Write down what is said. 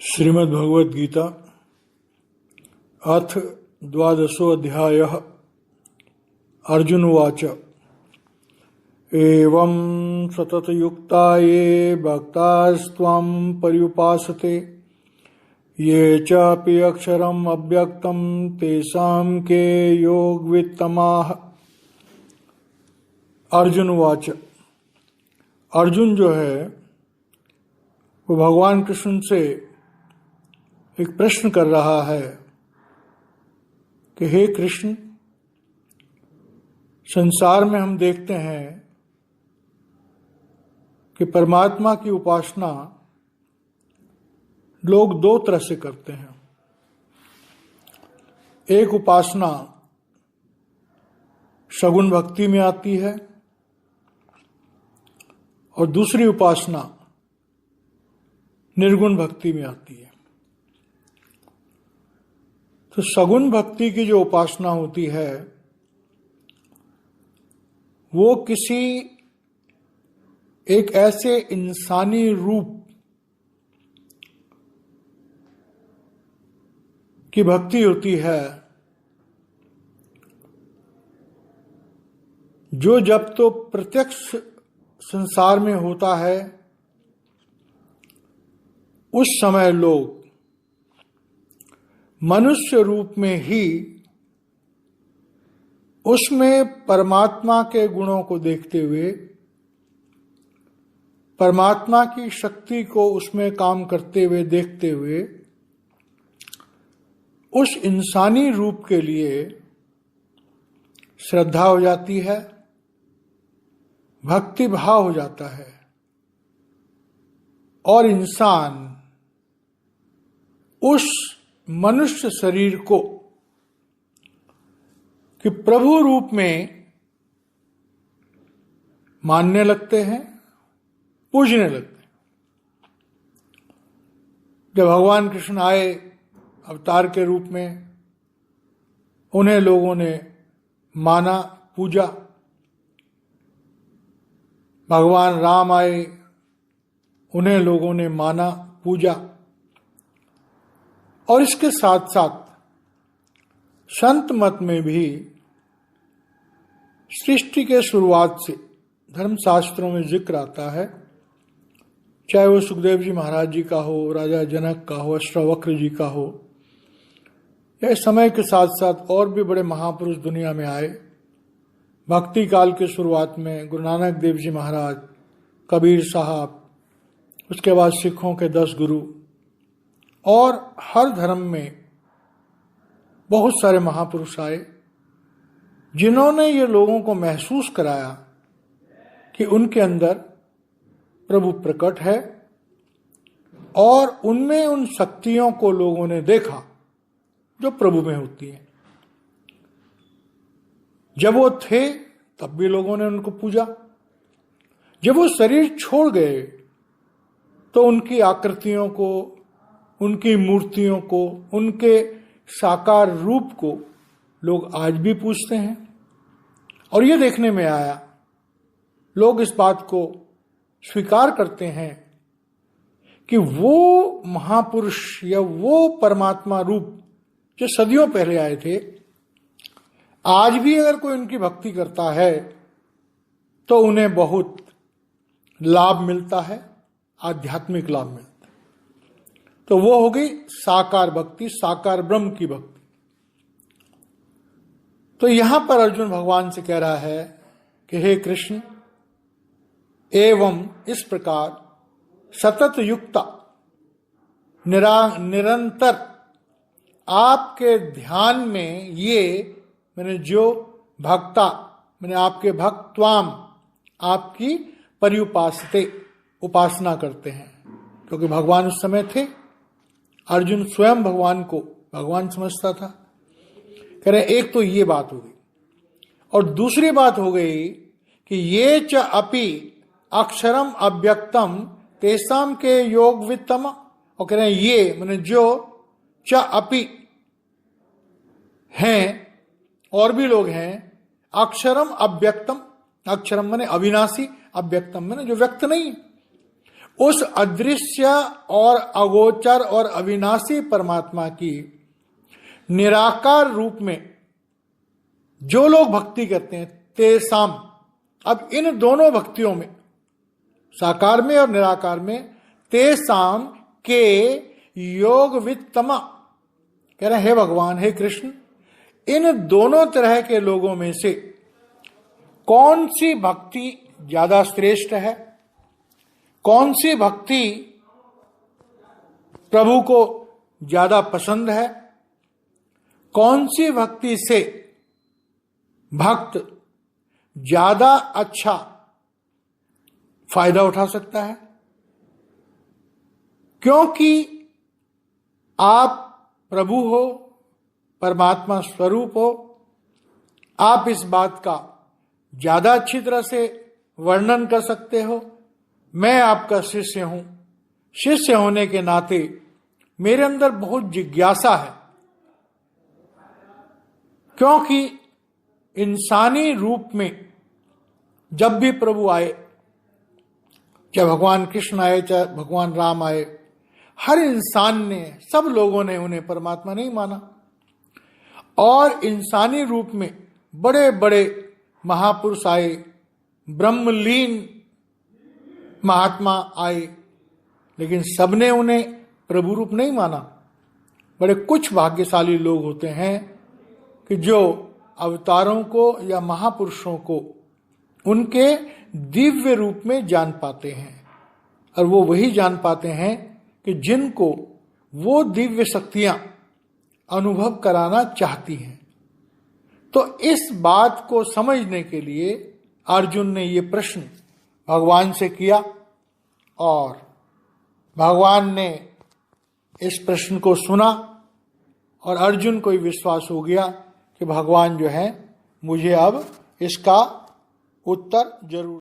श्रीमद् भगवद गीता अथ द्वादशोऽध्यायः। अर्जुन उवाच एवं सततयुक्ता ये भक्तास्त्वां पर्युपासते ये चापि अक्षरम् अव्यक्तं तेषां के योगवित्तमाः। अर्जुन उवाच, अर्जुन जो है वो भगवान कृष्ण से एक प्रश्न कर रहा है कि हे कृष्ण, संसार में हम देखते हैं कि परमात्मा की उपासना लोग दो तरह से करते हैं। एक उपासना सगुण भक्ति में आती है और दूसरी उपासना निर्गुण भक्ति में आती है। तो सगुण भक्ति की जो उपासना होती है वो किसी एक ऐसे इंसानी रूप की भक्ति होती है जो जब तो प्रत्यक्ष संसार में होता है उस समय लोग मनुष्य रूप में ही उसमें परमात्मा के गुणों को देखते हुए, परमात्मा की शक्ति को उसमें काम करते हुए देखते हुए उस इंसानी रूप के लिए श्रद्धा हो जाती है, भक्ति भाव हो जाता है और इंसान उस मनुष्य शरीर को कि प्रभु रूप में मानने लगते हैं, पूजने लगते हैं। जब भगवान कृष्ण आए अवतार के रूप में, उन्हें लोगों ने माना, पूजा। भगवान राम आए, उन्हें लोगों ने माना, पूजा। और इसके साथ साथ संत मत में भी सृष्टि के शुरुआत से धर्मशास्त्रों में जिक्र आता है, चाहे वो सुखदेव जी महाराज जी का हो, राजा जनक का हो, अष्टावक्र जी का हो, या समय के साथ साथ और भी बड़े महापुरुष दुनिया में आए। भक्ति काल के शुरुआत में गुरु नानक देव जी महाराज, कबीर साहब, उसके बाद सिखों के 10 गुरु, और हर धर्म में बहुत सारे महापुरुष आए जिन्होंने ये लोगों को महसूस कराया कि उनके अंदर प्रभु प्रकट है और उनमें उन शक्तियों को लोगों ने देखा जो प्रभु में होती हैं। जब वो थे तब भी लोगों ने उनको पूजा। जब वो शरीर छोड़ गए तो उनकी आकृतियों को, उनकी मूर्तियों को, उनके साकार रूप को लोग आज भी पूजते हैं। और ये देखने में आया, लोग इस बात को स्वीकार करते हैं कि वो महापुरुष या वो परमात्मा रूप जो सदियों पहले आए थे, आज भी अगर कोई उनकी भक्ति करता है तो उन्हें बहुत लाभ मिलता है, आध्यात्मिक लाभ मिलता है। तो वो हो गई साकार भक्ति, साकार ब्रह्म की भक्ति। तो यहां पर अर्जुन भगवान से कह रहा है कि हे कृष्ण, एवं इस प्रकार सतत युक्ता, निरंतर आपके ध्यान में ये, मैंने जो भक्ता, मैंने आपके भक्त्वाम, आपकी पर्युपासते, उपासना करते हैं। क्योंकि भगवान उस समय थे, अर्जुन स्वयं भगवान को भगवान समझता था। कह रहे एक तो ये बात हो गई, और दूसरी बात हो गई कि ये च अपि अक्षरम अव्यक्तम तेसाम के योग वित्तम। और कह रहे हैं ये मैंने जो च अपि हैं, और भी लोग हैं, अक्षरम अव्यक्तम, अक्षरम माने अविनाशी, अव्यक्तम माने जो व्यक्त नहीं, उस अदृश्य और अगोचर और अविनाशी परमात्मा की निराकार रूप में जो लोग भक्ति करते हैं तेसाम, अब इन दोनों भक्तियों में, साकार में और निराकार में, तेसाम के योगवित्तमा, कह रहे हैं हे भगवान, हे कृष्ण, इन दोनों तरह के लोगों में से कौन सी भक्ति ज्यादा श्रेष्ठ है, कौन सी भक्ति प्रभु को ज्यादा पसंद है, कौन सी भक्ति से भक्त ज्यादा अच्छा फायदा उठा सकता है। क्योंकि आप प्रभु हो, परमात्मा स्वरूप हो, आप इस बात का ज्यादा अच्छी तरह से वर्णन कर सकते हो। मैं आपका शिष्य हूं, शिष्य होने के नाते मेरे अंदर बहुत जिज्ञासा है, क्योंकि इंसानी रूप में जब भी प्रभु आए, चाहे भगवान कृष्ण आए, चाहे भगवान राम आए, हर इंसान ने, सब लोगों ने उन्हें परमात्मा नहीं माना। और इंसानी रूप में बड़े बड़े महापुरुष आए, ब्रह्मलीन महात्मा आए, लेकिन सबने उन्हें प्रभु रूप नहीं माना। बड़े कुछ भाग्यशाली लोग होते हैं कि जो अवतारों को या महापुरुषों को उनके दिव्य रूप में जान पाते हैं, और वो वही जान पाते हैं कि जिनको वो दिव्य शक्तियां अनुभव कराना चाहती हैं। तो इस बात को समझने के लिए अर्जुन ने ये प्रश्न भगवान से किया, और भगवान ने इस प्रश्न को सुना, और अर्जुन को विश्वास हो गया कि भगवान जो है मुझे अब इसका उत्तर जरूर